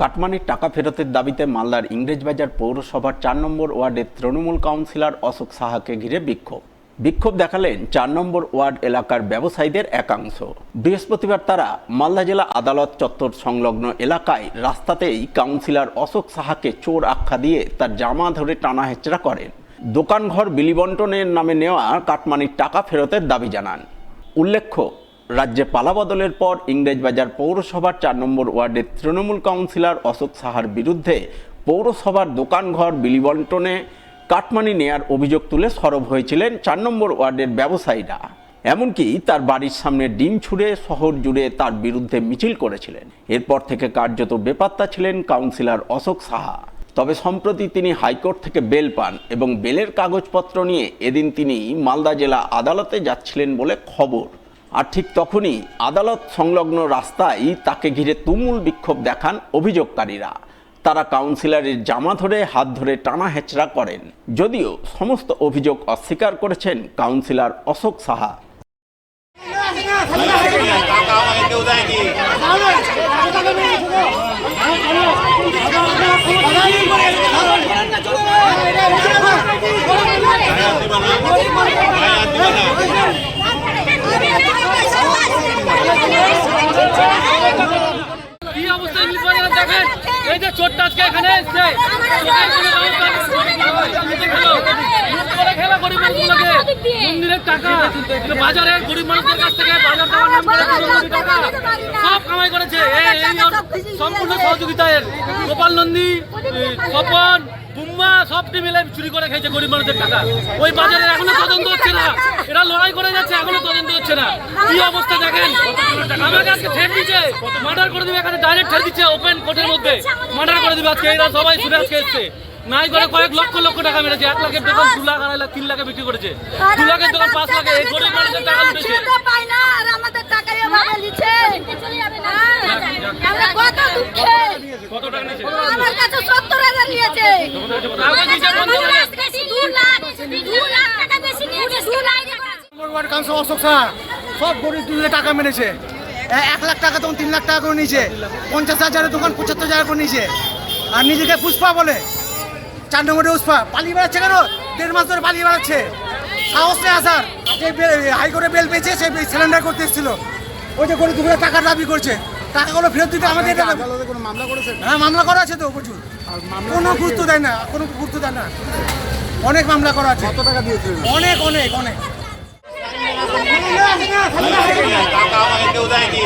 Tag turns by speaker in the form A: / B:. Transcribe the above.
A: কাটমানির টাকা ফেরতের দাবিতে মালদার ইংরেজবাজার পৌরসভার ৪ নম্বর ওয়ার্ডের তৃণমূল কাউন্সিলর অশোক সাহাকে ঘিরে বিক্ষোভ দেখালেন ৪ নম্বর ওয়ার্ড এলাকার ব্যবসায়ীদের একাংশ। বৃহস্পতিবার তারা মালদা জেলা আদালত চত্বর সংলগ্ন এলাকায় রাস্তাতেই কাউন্সিলর অশোক সাহাকে চোর আখ্যা দিয়ে তার জামা ধরে টানা হেচড়া করেন। দোকানঘর বিলি বন্টনের নামে নেওয়া কাটমানির টাকা ফেরতের দাবি জানান। উল্লেখ্য, রাজ্যে পালাবদলের পর ইংরেজবাজার পৌরসভার ৪ নম্বর ওয়ার্ডের তৃণমূল কাউন্সিলর অশোক সাহার বিরুদ্ধে পৌরসভার দোকানঘর বিলি বন্টনে কাটমানি নেয়ার অভিযোগ তুলে সরব হয়েছিলেন ৪ নম্বর ওয়ার্ডের ব্যবসায়ীরা। এমনকি তার বাড়ির সামনে ডিম ছুঁড়ে শহর জুড়ে তার বিরুদ্ধে মিছিল করেছিলেন। এরপর থেকে কার্যত বেপাত্তা ছিলেন কাউন্সিলর অশোক সাহা। তবে সম্প্রতি তিনি হাইকোর্ট থেকে বেল পান এবং বেলের কাগজপত্র নিয়ে এদিন তিনি মালদা জেলা আদালতে যাচ্ছিলেন বলে খবর। আর ঠিক তখনই আদালত সংলগ্ন রাস্তায় তাকে ঘিরে তুমুল বিক্ষোভ দেখান অভিযোগকারীরা। তারা কাউন্সিলরের জামা ধরে হাত ধরে টানা হেচড়া করেন। যদিও সমস্ত অভিযোগ অস্বীকার করেছেন কাউন্সিলর অশোক সাহা।
B: কি অবস্থা দেখেন, এই যে চোরটা আজকে এখানে এসছে, মন্দিরের টাকা বাজারে গরিব মানুষদের কাছ থেকে বাজার দেওয়ার নাম করে টাকা সব কামাই করেছে। সম্পূর্ণ সহযোগিতায় গোপাল নন্দী, স্বপন, বুম্মা সবটি মিলে চুরি করে খেয়েছে গরিব মানুষের টাকা। ওই বাজারে এখনো তদন্ত হচ্ছে না, এরা লড়াই করে যাচ্ছে, এখনো তদন্ত হচ্ছে না। কি অবস্থা দেখেন, আমাকে আজকে ঠেট দিচ্ছে, মার্ডার করে দিবে, এখানে ডাইরেক্ট ঠেট দিচ্ছে ওপেন কোর্টের মধ্যে, মার্ডার করে দিবে আজকে। এরা সবাই শুনে আজকে এসছে, নাই করে কয়েক লক্ষ লক্ষ টাকা মেরেছে। 1 লাখের দোকান 2 লাখ, 2.5 লাখ, 3 লাখে বিক্রি করেছে। 2 লাখের দোকান 5 লাখে, এই গরিব মানুষের টাকা লুটেছে। কত টাকা নিয়েছে?
C: আমার কাছে 70,000 নিয়েছে। 2 লাখ টাকা বেশি নিয়েছে। 2 লাখ
D: ওয়ার্ড কাউন্সিলর অশোক সাহা সব গরিব দুধে টাকা মেরেছে। 1 লাখ টাকা তখন 3 লাখ টাকা করে নিয়েছে। 50,000-এর দোকান 75,000 করে নিয়েছে। আর নিজেকে পুষ্পা বলে, 4 নম্বরে পুষ্পা পালিয়ে বেড়াচ্ছে। কেন 1.5 মাস ধরে পালিয়ে বেড়াচ্ছে? সাহস নেই আসার। যে হাইকোর্টে বেল পেয়েছে, সে সিলিন্ডার করতে এসেছিল। ওই যে গরিব দুধের টাকার দাবি করছে, টাকাগুলো ফেরত দিতে আমাদের। কোনো মামলা করেছে? হ্যাঁ, মামলা করা আছে তো প্রচুর। কোনো গুরুত্ব দেয় না, কোনো গুরুত্ব দেয় না। অনেক মামলা করা আছে। কত টাকা দিয়েছে? অনেক অনেক অনেক। টাকা আমাকে কেউ দেয়নি।